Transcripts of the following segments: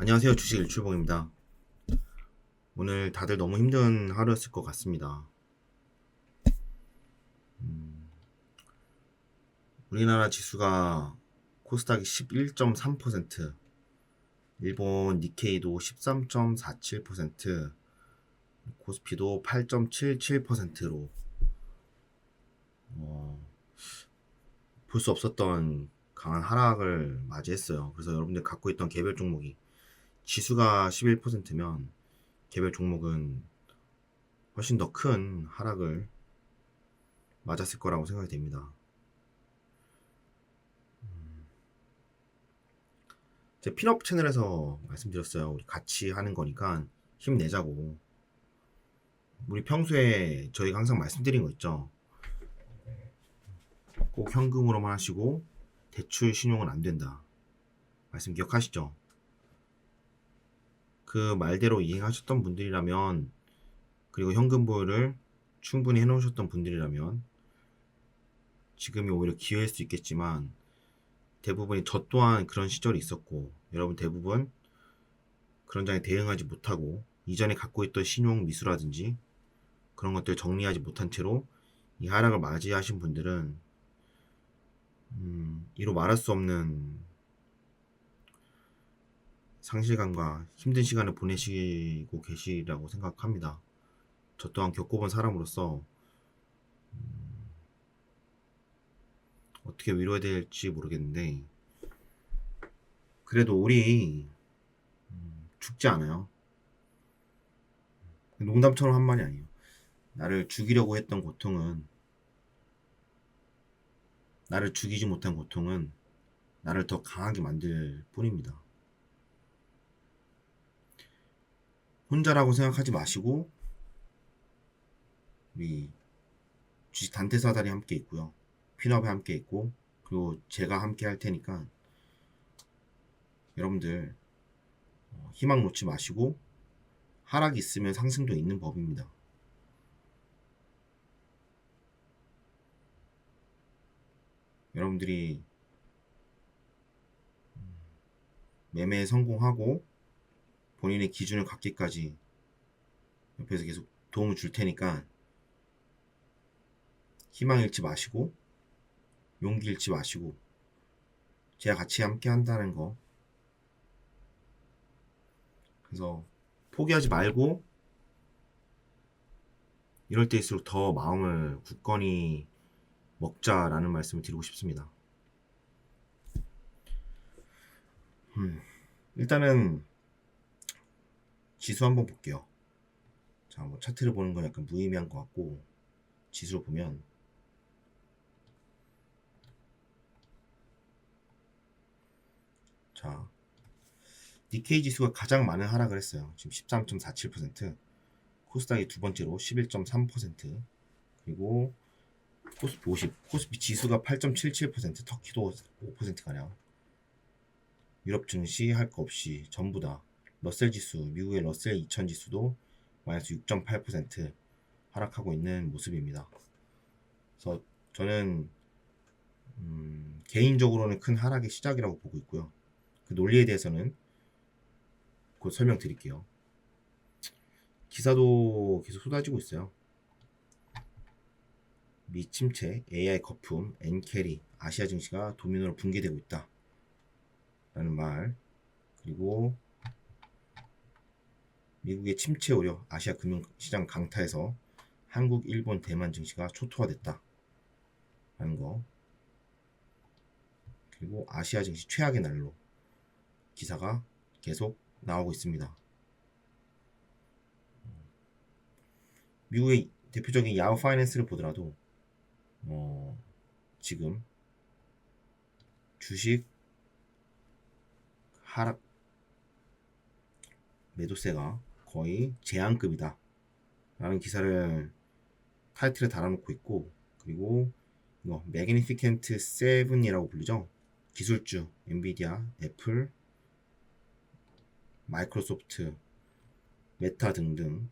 안녕하세요. 주식 일출봉입니다. 오늘 다들 너무 힘든 하루였을 것 같습니다. 우리나라 지수가 코스닥이 11.3%, 일본 니케이도 13.47%, 코스피도 8.77%로 볼 수 없었던 강한 하락을 맞이했어요. 그래서 여러분들 갖고 있던 개별 종목이 지수가 11%면 개별 종목은 훨씬 더 큰 하락을 맞았을 거라고 생각이 됩니다. 제 핀업 채널에서 말씀드렸어요. 우리 같이 하는 거니까 힘내자고. 우리 평소에 저희가 항상 말씀드린 거 있죠. 꼭 현금으로만 하시고 대출 신용은 안 된다. 말씀 기억하시죠? 그 말대로 이행하셨던 분들이라면, 그리고 현금 보유를 충분히 해놓으셨던 분들이라면 지금이 오히려 기회일 수 있겠지만, 대부분이 저 또한 그런 시절이 있었고, 여러분 대부분 그런 장에 대응하지 못하고 이전에 갖고 있던 신용 미수라든지 그런 것들 정리하지 못한 채로 이 하락을 맞이하신 분들은 이로 말할 수 없는 상실감과 힘든 시간을 보내시고 계시라고 생각합니다. 저 또한 겪어본 사람으로서 어떻게 위로해야 될지 모르겠는데, 그래도 우리 죽지 않아요. 농담처럼 한 말이 아니에요. 나를 죽이려고 했던 고통은, 나를 죽이지 못한 고통은 나를 더 강하게 만들 뿐입니다. 혼자라고 생각하지 마시고, 우리 주식 단테사달이 함께 있고요. 핀업에 함께 있고, 그리고 제가 함께 할 테니까 여러분들 희망 놓지 마시고, 하락이 있으면 상승도 있는 법입니다. 여러분들이 매매에 성공하고 본인의 기준을 갖기까지 옆에서 계속 도움을 줄 테니까 희망 잃지 마시고, 용기 잃지 마시고, 제가 같이 함께 한다는 거, 그래서 포기하지 말고 이럴 때일수록 더 마음을 굳건히 먹자라는 말씀을 드리고 싶습니다. 일단은 지수 한번 볼게요. 자, 뭐 차트를 보는 건 약간 무의미한 것 같고, 지수로 보면 자, 니케이 지수가 가장 많은 하락을 했어요. 지금 13.47%, 코스닥이 두 번째로 11.3%, 그리고 코스피 50, 코스피 지수가 8.77%, 터키도 5%가량, 유럽 증시 할 거 없이 전부 다, 러셀 지수, 미국의 러셀 2000 지수도 마이너스 6.8% 하락하고 있는 모습입니다. 그래서 저는 개인적으로는 큰 하락의 시작이라고 보고 있고요. 그 논리에 대해서는 곧 설명드릴게요. 기사도 계속 쏟아지고 있어요. 미 침체, AI 거품, 엔캐리, 아시아 증시가 도미노로 붕괴되고 있다 라는 말, 그리고 미국의 침체 우려, 아시아 금융시장 강타에서 한국, 일본, 대만 증시가 초토화됐다 라는 거, 그리고 아시아 증시 최악의 날로 기사가 계속 나오고 있습니다. 미국의 대표적인 야후 파이낸스를 보더라도 지금 주식 하락 매도세가 거의 제한급이다 라는 기사를 타이틀에 달아놓고 있고, 그리고 이거 매그니피켄트 7이라고 불리죠. 기술주 엔비디아, 애플, 마이크로소프트, 메타 등등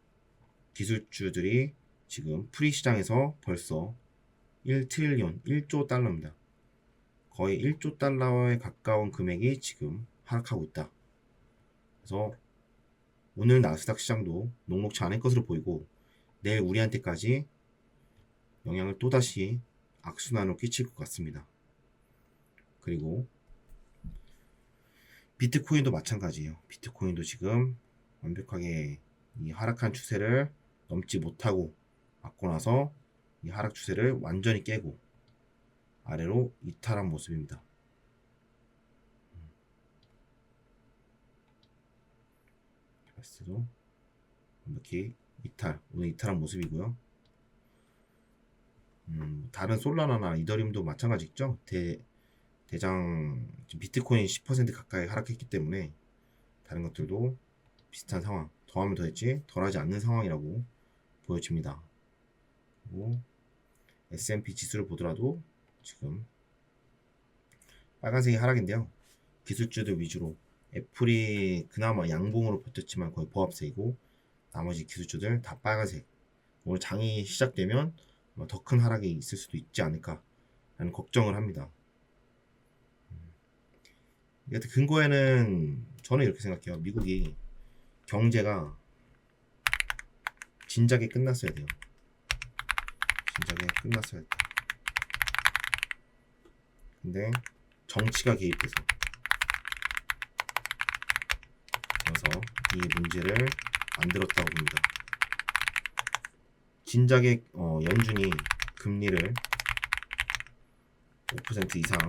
기술주들이 지금 프리 시장에서 벌써 1트릴리온, 1조 달러입니다. 거의 1조 달러에 가까운 금액이 지금 하락하고 있다. 그래서 오늘 나스닥 시장도 녹록치 않을 것으로 보이고 내일 우리한테까지 영향을 또다시 악순환으로 끼칠 것 같습니다. 그리고 비트코인도 마찬가지예요. 비트코인도 지금 완벽하게 이 하락한 추세를 넘지 못하고 맞고 나서 이 하락 추세를 완전히 깨고 아래로 이탈한 모습입니다. 베스도 완벽히 오늘 이탈한 모습이고요. 다른 솔라나나 이더리움도 마찬가지죠. 대장 비트코인 10% 가까이 하락했기 때문에 다른 것들도 비슷한 상황, 더하면 더했지 덜하지 않는 상황이라고 보여집니다. 그리고 S&P 지수를 보더라도 지금 빨간색이 하락인데요. 기술주들 위주로 애플이 그나마 양봉으로 버텼지만 거의 보합색이고 나머지 기술주들 다 빨간색. 오늘 장이 시작되면 더 큰 하락이 있을 수도 있지 않을까 라는 걱정을 합니다. 여튼 근거에는 저는 이렇게 생각해요. 미국이 경제가 진작에 끝났어야 돼요. 진작에 끝났어야 했다. 근데 정치가 개입해서 그래서 이 문제를 만들었다고 봅니다. 진작에 연준이 금리를 5% 이상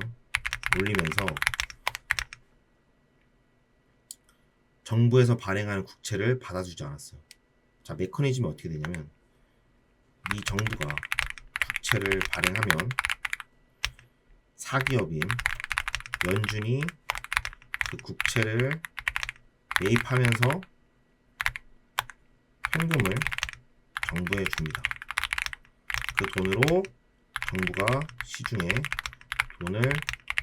올리면서 정부에서 발행하는 국채를 받아주지 않았어요. 자, 메커니즘이 어떻게 되냐면 이 정부가 국채를 발행하면 사기업인 연준이 그 국채를 매입하면서 현금을 정부에 줍니다. 그 돈으로 정부가 시중에 돈을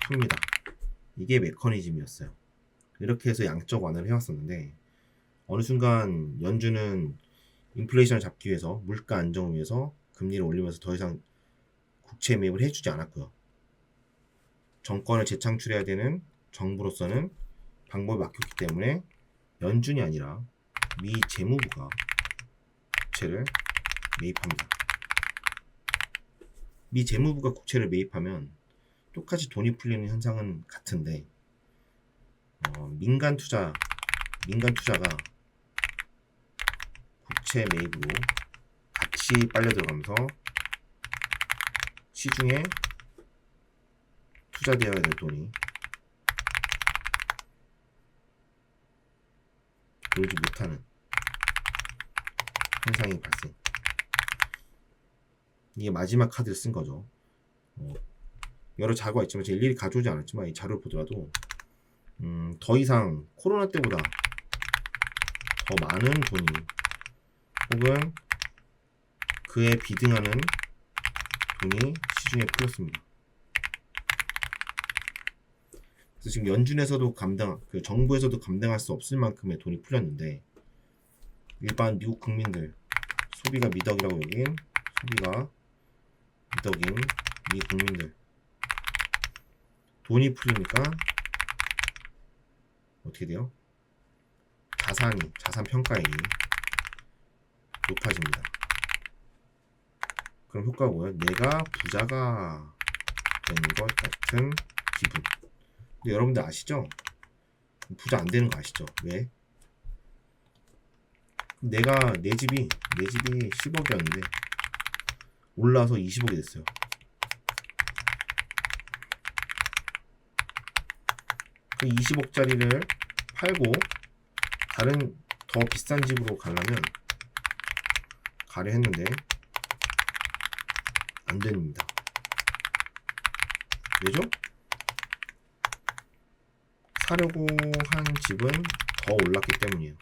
풉니다. 이게 메커니즘이었어요. 이렇게 해서 양적 완화를 해왔었는데 어느 순간 연준은 인플레이션을 잡기 위해서 물가 안정을 위해서 금리를 올리면서 더 이상 국채 매입을 해주지 않았고요. 정권을 재창출해야 되는 정부로서는 방법이 막혔기 때문에 연준이 아니라 미 재무부가 국채를 매입합니다. 미 재무부가 국채를 매입하면 똑같이 돈이 풀리는 현상은 같은데 민간 투자가 국채 매입으로 같이 빨려 들어가면서 시중에 투자되어야 될 돈이 돌지 못하는 현상이 발생. 이게 마지막 카드를 쓴 거죠. 여러 자료가 있지만 제가 일일이 가져오지 않았지만 이 자료를 보더라도 더 이상 코로나 때보다 더 많은 돈이 혹은 그에 비등하는 돈이 시중에 풀렸습니다. 그래서 지금 연준에서도 정부에서도 감당할 수 없을 만큼의 돈이 풀렸는데 일반 미국 국민들 소비가 미덕이라고 여긴 소비가 미덕인 미 국민들 돈이 풀리니까 어떻게 돼요? 자산 평가액이 높아집니다. 그럼 효과가 뭐예요? 내가 부자가 되는 것 같은 기분. 근데 여러분들 아시죠? 부자 안 되는 거 아시죠? 왜? 내 집이 10억이었는데 올라서 20억이 됐어요. 그 20억짜리를 팔고 다른 더 비싼 집으로 가려면 가려 했는데 안 됩니다. 왜죠? 사려고 한 집은 더 올랐기 때문이에요.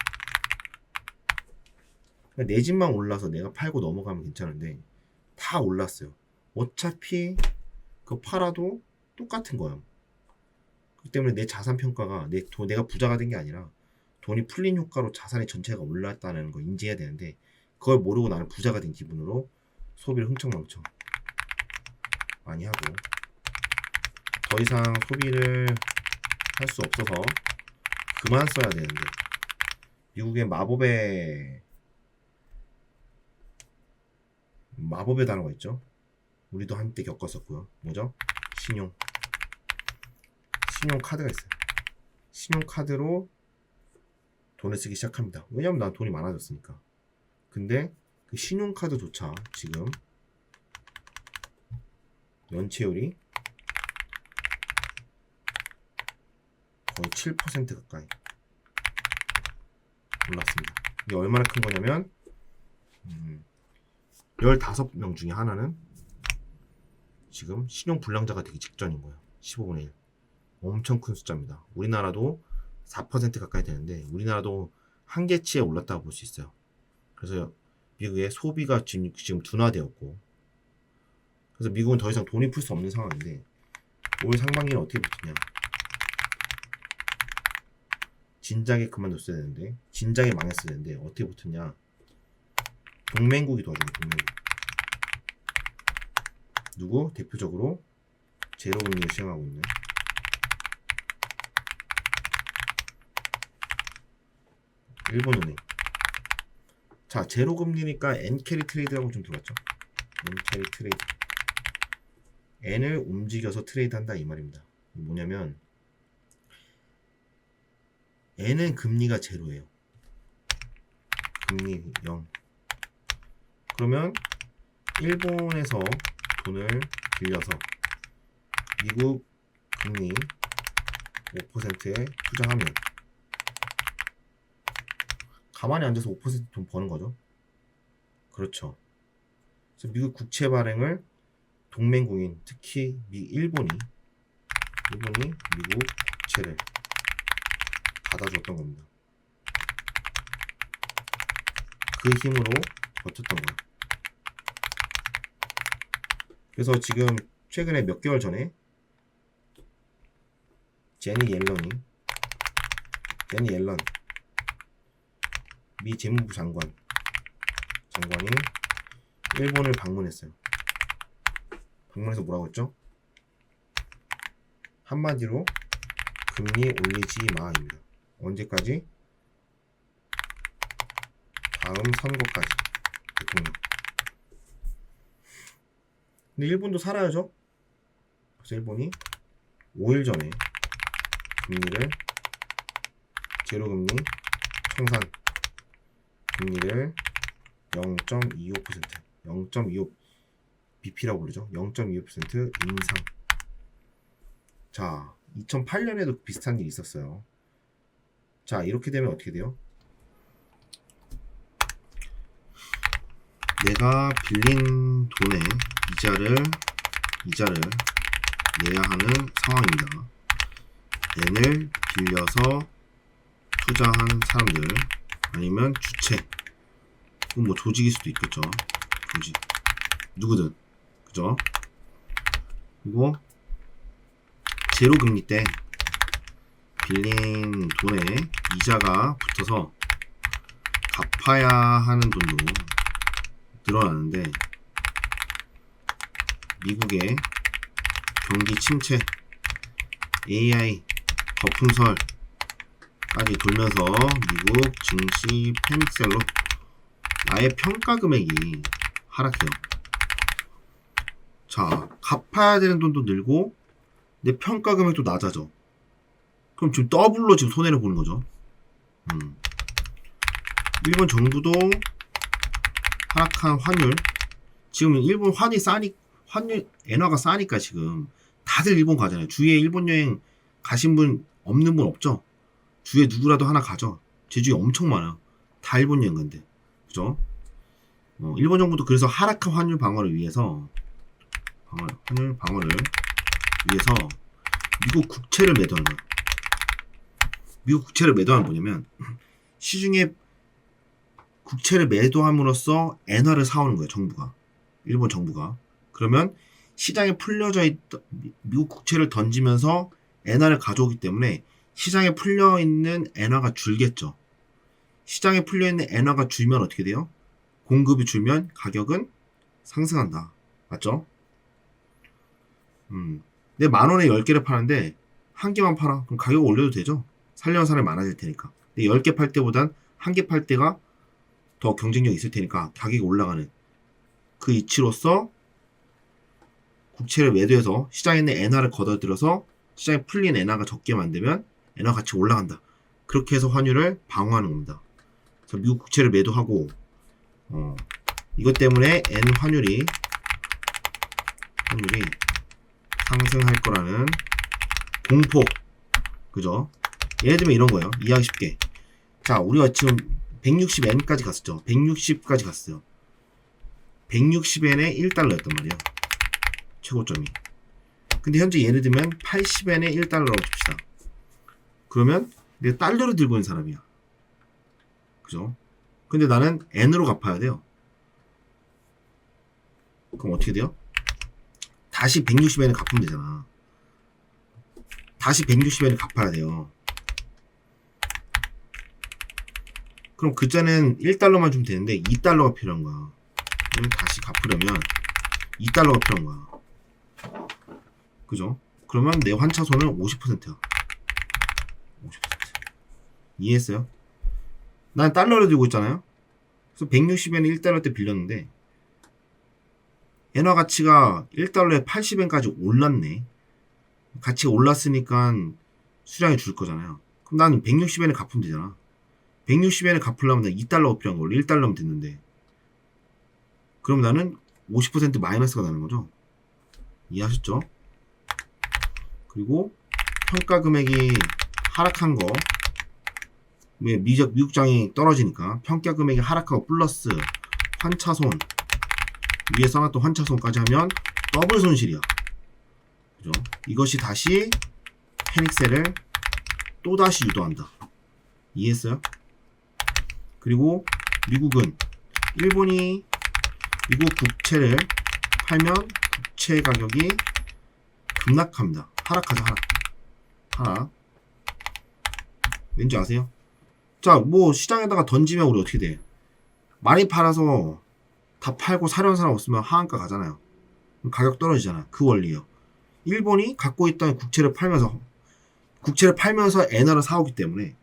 내 집만 올라서 내가 팔고 넘어가면 괜찮은데 다 올랐어요. 어차피 그거 팔아도 똑같은 거예요. 그렇기 때문에 내 자산 평가가 내가 부자가 된 게 아니라 돈이 풀린 효과로 자산의 전체가 올랐다는 거 인지해야 되는데 그걸 모르고 나는 부자가 된 기분으로 소비를 흥청망청 많이 하고 더 이상 소비를 할 수 없어서 그만 써야 되는데 미국의 마법의 단어가 있죠. 우리도 한때 겪었었고요. 뭐죠? 신용카드가 있어요. 신용카드로 돈을 쓰기 시작합니다. 왜냐면 난 돈이 많아졌으니까. 근데 그 신용카드조차 지금 연체율이 거의 7% 가까이 올랐습니다. 이게 얼마나 큰 거냐면 15명 중에 하나는 지금 신용불량자가 되기 직전인 거예요. 15분의 1. 엄청 큰 숫자입니다. 우리나라도 4% 가까이 되는데 우리나라도 한계치에 올랐다고 볼 수 있어요. 그래서 미국의 소비가 지금 둔화되었고, 그래서 미국은 더 이상 돈이 풀 수 없는 상황인데 올 상반기는 어떻게 붙느냐. 진작에 그만뒀어야 되는데, 진작에 망했어야 되는데 어떻게 붙었냐. 동맹국이 도와줘요. 동맹국. 누구? 대표적으로 제로금리를 시행하고 있는 일본은행. 자, 제로금리니까 N캐리 트레이드라고 좀 들어봤죠? N캐리 트레이드. N을 움직여서 트레이드한다 이 말입니다. 뭐냐면 N은 금리가 제로예요. 금리 0. 그러면 일본에서 돈을 빌려서 미국 금리 5%에 투자하면 가만히 앉아서 5% 돈 버는 거죠. 그렇죠. 그래서 미국 국채 발행을 동맹국인, 특히 일본이 미국 국채를 받아줬던 겁니다. 그 힘으로 버텼던 거예요. 그래서 지금 최근에 몇 개월 전에 제니 옐런 미 재무부 장관이 일본을 방문했어요. 방문해서 뭐라고 했죠? 한마디로 금리 올리지 마입니다. 언제까지? 다음 선거까지. 대통령. 근데 일본도 살아야죠. 그래서 일본이 5일 전에 금리를 제로금리 청산 금리를 0.25% 0.25 BP라고 부르죠. 0.25% 인상. 자, 2008년에도 비슷한 일이 있었어요. 자, 이렇게 되면 어떻게 돼요? 내가 빌린 돈의 이자를 내야 하는 상황입니다. N을 빌려서 투자한 사람들, 아니면 주체, 뭐 조직일 수도 있겠죠. 조직, 누구든, 그죠? 그리고 제로 금리 때 빌린 돈에 이자가 붙어서 갚아야 하는 돈도 늘어나는데, 미국의 경기 침체, AI 거품설까지 돌면서 미국 증시 패닉셀로 나의 평가 금액이 하락해요. 자, 갚아야 되는 돈도 늘고 내 평가 금액도 낮아져. 그럼 지금 더블로 지금 손해를 보는 거죠. 일본 정부도 하락한 환율, 지금 일본 환율 엔화가 싸니까 지금 다들 일본 가잖아요. 주위에 일본 여행 가신 분 없는 분 없죠? 주위에 누구라도 하나 가죠. 제 주위에 엄청 많아요. 다 일본 여행 간대. 그죠? 일본 정부도 그래서 하락한 환율 방어를 위해서 미국 국채를 매도하는 거예요. 미국 국채를 매도하면 뭐냐면 시중에 국채를 매도함으로써 엔화를 사오는 거예요. 일본 정부가. 그러면 시장에 풀려져 있던 미국 국채를 던지면서 엔화를 가져오기 때문에 시장에 풀려있는 엔화가 줄겠죠. 시장에 풀려있는 엔화가 줄면 어떻게 돼요? 공급이 줄면 가격은 상승한다. 맞죠? 근데 만원에 10개를 파는데 한 개만 팔아. 그럼 가격 올려도 되죠? 살려는 사람이 많아질 테니까. 근데 10개 팔 때보단 한 개 팔 때가 더 경쟁력이 있을 테니까 가격이 올라가는 그 이치로서 국채를 매도해서 시장에 있는 엔화를 걷어들여서 시장에 풀린 엔화가 적게 만들면 엔화 가치 올라간다. 그렇게 해서 환율을 방어하는 겁니다. 그래서 미국 국채를 매도하고 이것 때문에 엔 환율이 상승할 거라는 공포. 그죠? 예를 들면 이런 거예요. 이해하기 쉽게. 자, 우리가 지금 160엔까지 갔었죠. 160까지 갔어요. 160엔에 1달러였단 말이에요. 최고점이. 근데 현재 예를 들면 80엔에 1달러라고 칩시다. 그러면 내가 달러를 들고 있는 사람이야. 그죠? 근데 나는 N으로 갚아야 돼요. 그럼 어떻게 돼요? 다시 160엔을 갚으면 되잖아. 다시 160엔을 갚아야 돼요. 그럼 그전엔 1달러만 주면 되는데 2달러가 필요한 거야. 그러면 다시 갚으려면 2달러가 필요한 거야. 그죠? 그러면 내 환차손은 50%야. 50%. 이해했어요? 난 달러를 들고 있잖아요. 그래서 160엔에 1달러 때 빌렸는데 엔화 가치가 1달러에 80엔까지 올랐네. 가치가 올랐으니까 수량이 줄 거잖아요. 그럼 나는 160엔에 갚으면 되잖아. 160엔에 갚으려면 나 2달러가 필요한 거. 원래 1달러면 됐는데. 그럼 나는 50% 마이너스가 나는 거죠. 이해하셨죠? 그리고 평가 금액이 하락한 거. 왜 미국장이 떨어지니까 평가 금액이 하락하고 플러스 환차손 위에 써놨던 환차손까지 하면 더블 손실이야. 그죠? 이것이 다시 패닉셀을 또다시 유도한다. 이해했어요? 그리고 미국은 일본이 미국 국채를 팔면 국채 가격이 급락합니다. 하락하죠. 하락. 왠지 아세요? 자, 뭐 시장에다가 던지면 우리 어떻게 돼? 많이 팔아서 다 팔고 사려는 사람 없으면 하한가 가잖아요. 그럼 가격 떨어지잖아. 그 원리요. 일본이 갖고 있던 국채를 팔면서 엔화를 사오기 때문에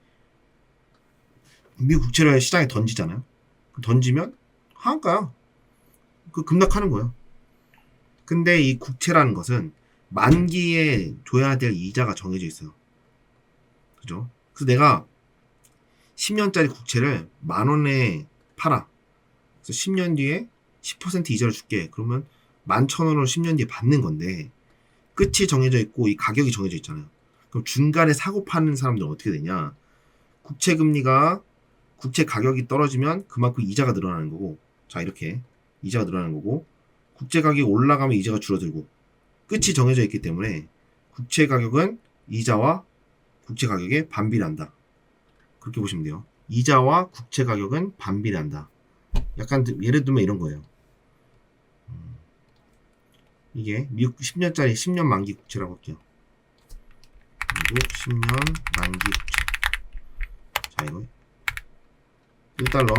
미국 국채를 시장에 던지잖아요. 던지면 하한가야. 그 급락하는 거예요. 근데 이 국채라는 것은 만기에 줘야 될 이자가 정해져 있어요. 그죠? 그래서 내가 10년짜리 국채를 10,000원에 팔아. 그래서 10년 뒤에 10% 이자를 줄게. 그러면 11,000원으로 10년 뒤에 받는 건데 끝이 정해져 있고 이 가격이 정해져 있잖아요. 그럼 중간에 사고 파는 사람들은 어떻게 되냐? 국채 금리가 국채 가격이 떨어지면 그만큼 이자가 늘어나는 거고, 자 이렇게 이자가 늘어나는 거고, 국채 가격이 올라가면 이자가 줄어들고, 끝이 정해져 있기 때문에 국채 가격은 이자와 국채 가격에 반비례한다. 그렇게 보시면 돼요. 이자와 국채 가격은 반비례한다. 약간 예를 들면 이런 거예요. 이게 미국 10년짜리 10년 만기 국채라고 할게요. 미국 10년 만기 국채. 자 이거 1달러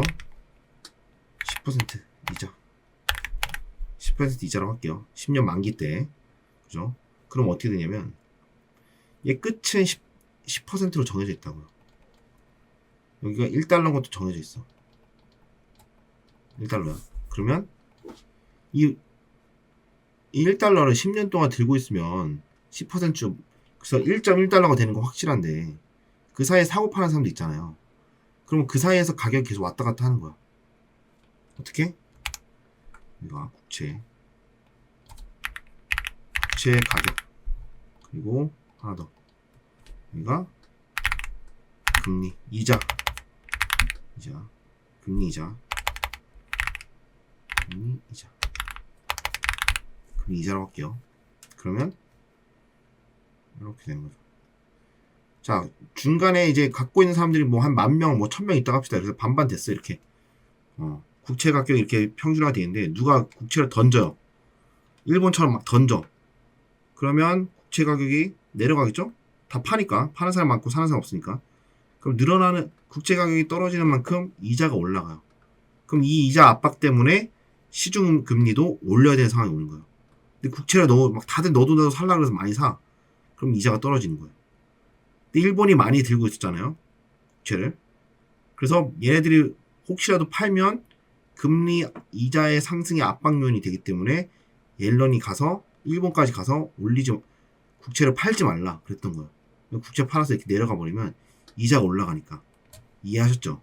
10% 이자 10% 이자라고 할게요. 10년 만기 때. 그죠? 그럼 어떻게 되냐면 얘 끝은 10%로 정해져 있다고요. 여기가 1달러인 것도 정해져 있어. 1달러야. 그러면 이 1달러를 10년 동안 들고 있으면 10% 그래서 1.1달러가 되는 거 확실한데 그 사이에 사고 파는 사람도 있잖아요. 그러면 그 사이에서 가격이 계속 왔다 갔다 하는 거야. 어떻게? 이거 국채 가격 그리고 하나 더 여기가 금리 이자 금리 이자라고 할게요. 그러면 이렇게 되는 거죠. 자 중간에 이제 갖고 있는 사람들이 뭐 한 10,000명 뭐 1,000명 있다고 합시다. 그래서 반반 됐어 이렇게. 국채 가격이 이렇게 평준화가 되어 있는데 누가 국채를 던져요. 일본처럼 막 던져. 그러면 국채 가격이 내려가겠죠? 다 파니까. 파는 사람 많고 사는 사람 없으니까. 그럼 늘어나는 국채 가격이 떨어지는 만큼 이자가 올라가요. 그럼 이 이자 압박 때문에 시중 금리도 올려야 되는 상황이 오는 거예요. 근데 국채를 막 다들 너도 살라 그래서 많이 사. 그럼 이자가 떨어지는 거예요. 근데 일본이 많이 들고 있었잖아요. 국채를. 그래서 얘네들이 혹시라도 팔면 금리 이자의 상승의 압박 요인이 되기 때문에 옐런이 가서 일본까지 가서 국채를 팔지 말라 그랬던 거예요. 국채 팔아서 이렇게 내려가 버리면 이자가 올라가니까. 이해하셨죠?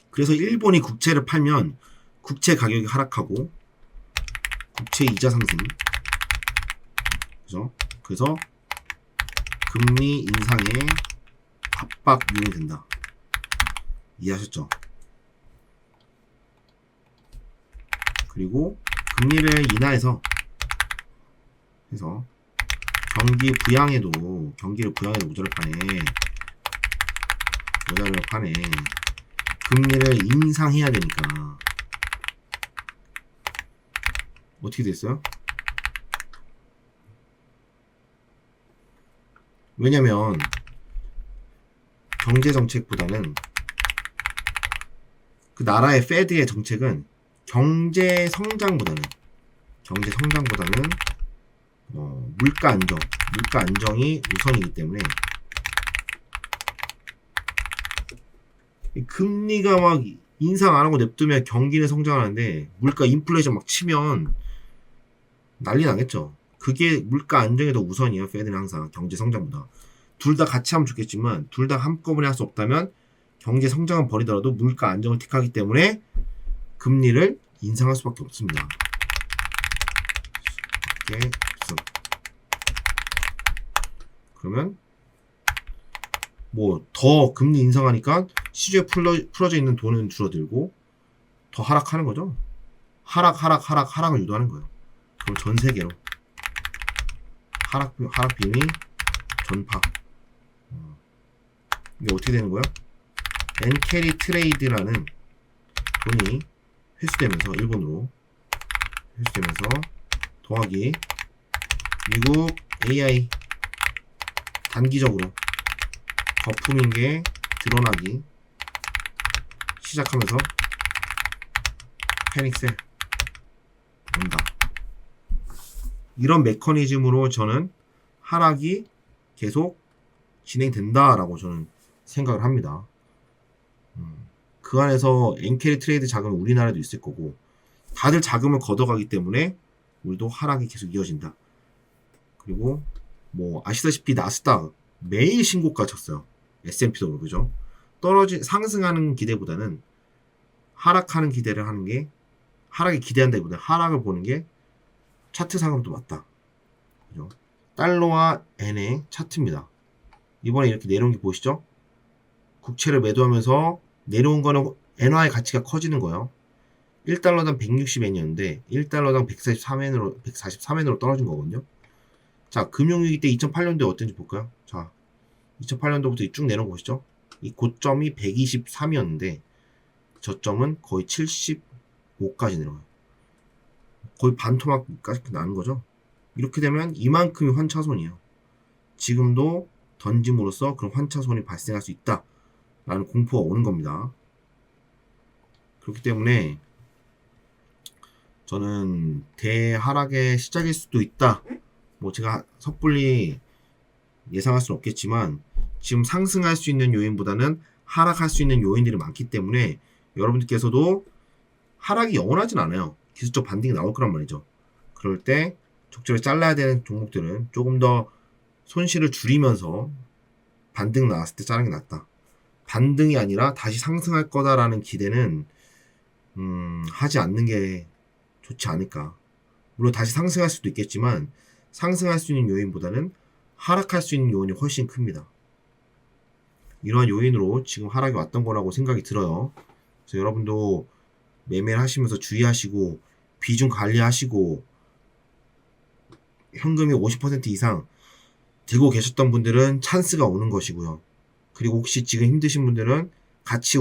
그래서 일본이 국채를 팔면 국채 가격이 하락하고 국채 이자 상승. 그죠? 그래서 금리 인상에 압박 요인이 된다. 이해하셨죠? 그리고 금리를 인하해서 경기를 부양해도 모자를 파네. 금리를 인상해야 되니까 어떻게 됐어요? 왜냐면 경제 정책보다는 그 나라의 페드의 정책은 경제 성장보다는 물가 안정이 우선이기 때문에 금리가 막 인상 안 하고 냅두면 경기는 성장하는데 물가 인플레이션 막 치면 난리 나겠죠. 그게 물가 안정이 더 우선이에요. 페드는 항상 경제 성장보다. 둘 다 같이 하면 좋겠지만 둘 다 한꺼번에 할 수 없다면 경제 성장은 버리더라도 물가 안정을 택하기 때문에 금리를 인상할 수밖에 없습니다. 이렇게 그러면 뭐 더 금리 인상하니까 시중에 풀어져 있는 돈은 줄어들고 더 하락하는 거죠. 하락을 유도하는 거예요. 그럼 전 세계로 하락 빔이 전파. 이게 어떻게 되는 거야? 엔캐리 트레이드라는 돈이 회수되면서 일본으로 회수되면서 더하기 미국 AI 단기적으로 거품인 게 드러나기 시작하면서 패닉셀 온다. 이런 메커니즘으로 저는 하락이 계속 진행된다라고 저는 생각을 합니다. 그 안에서 엔캐리 트레이드 자금은 우리나라도 있을 거고 다들 자금을 걷어가기 때문에 우리도 하락이 계속 이어진다. 그리고 뭐 아시다시피 나스닥 매일 신고가 쳤어요. S&P도 그죠? 상승하는 기대보다는 하락하는 기대를 하는 게 하락을 기대한다기보다 하락을 보는 게 차트상으로도 맞다. 그죠? 달러와 엔의 차트입니다. 이번에 이렇게 내려온 게 보이시죠? 국채를 매도하면서 내려온 거는 엔화의 가치가 커지는 거예요. 1달러당 160엔이었는데 1달러당 143엔으로 떨어진 거거든요. 자, 금융위기 때 2008년도에 어땠는지 볼까요? 자, 2008년도부터 쭉 내려온 거 보시죠? 이 고점이 123이었는데 저점은 거의 75까지 내려가요. 거의 반토막까지 나는 거죠. 이렇게 되면 이만큼이 환차손이에요. 지금도 던짐으로써 그런 환차손이 발생할 수 있다 라는 공포가 오는 겁니다. 그렇기 때문에 저는 대하락의 시작일 수도 있다. 뭐 제가 섣불리 예상할 수는 없겠지만 지금 상승할 수 있는 요인보다는 하락할 수 있는 요인들이 많기 때문에 여러분들께서도 하락이 영원하진 않아요. 기술적 반등이 나올 거란 말이죠. 그럴 때 적절히 잘라야 되는 종목들은 조금 더 손실을 줄이면서 반등 나왔을 때 자르는 게 낫다. 반등이 아니라 다시 상승할 거다라는 기대는 하지 않는 게 좋지 않을까. 물론 다시 상승할 수도 있겠지만 상승할 수 있는 요인보다는 하락할 수 있는 요인이 훨씬 큽니다. 이러한 요인으로 지금 하락이 왔던 거라고 생각이 들어요. 그래서 여러분도 매매를 하시면서 주의하시고 비중 관리하시고 현금이 50% 이상 들고 계셨던 분들은 찬스가 오는 것이고요. 그리고 혹시 지금 힘드신 분들은 같이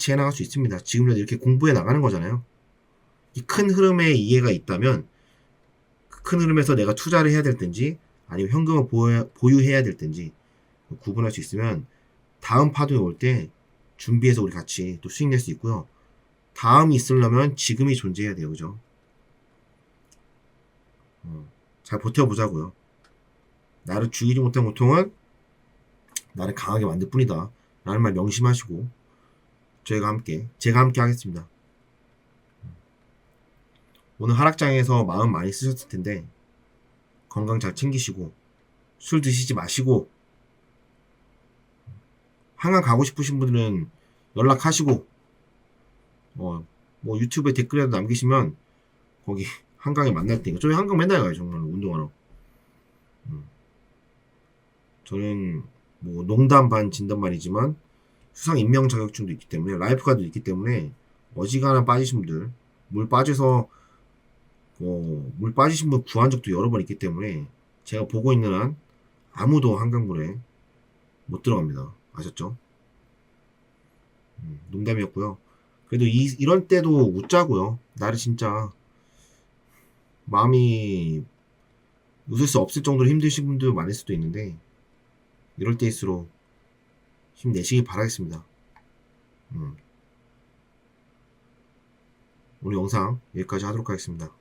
해나갈 수 있습니다. 지금이라도 이렇게 공부해 나가는 거잖아요. 이 큰 흐름에 이해가 있다면 그 큰 흐름에서 내가 투자를 해야 될 텐지 아니면 현금을 보유해야 될 텐지 구분할 수 있으면 다음 파동이 올 때 준비해서 우리 같이 또 수익 낼 수 있고요. 다음이 있으려면 지금이 존재해야 돼요. 그죠? 잘 버텨보자고요. 나를 죽이지 못한 고통은 나를 강하게 만들 뿐이다 라는 말 명심하시고 제가 함께 하겠습니다. 오늘 하락장에서 마음 많이 쓰셨을 텐데 건강 잘 챙기시고 술 드시지 마시고 한강 가고 싶으신 분들은 연락하시고 뭐 유튜브에 댓글이라도 남기시면 거기 한강에 만날 테니까. 저희 한강 맨날 가요 정말 운동하러. 저는 뭐 농담 반 진담 반이지만 수상 인명 자격증도 있기 때문에 라이프가드도 있기 때문에 어지간한 빠지신 분들 물 빠져서 물 빠지신 분 구한 적도 여러 번 있기 때문에 제가 보고 있는 한 아무도 한강물에 못 들어갑니다. 아셨죠? 농담이었고요. 그래도 이런 때도 웃자고요. 나를 진짜 마음이 웃을 수 없을 정도로 힘드신 분도 많을 수도 있는데 이럴 때일수록 힘내시기 바라겠습니다. 오늘 영상 여기까지 하도록 하겠습니다.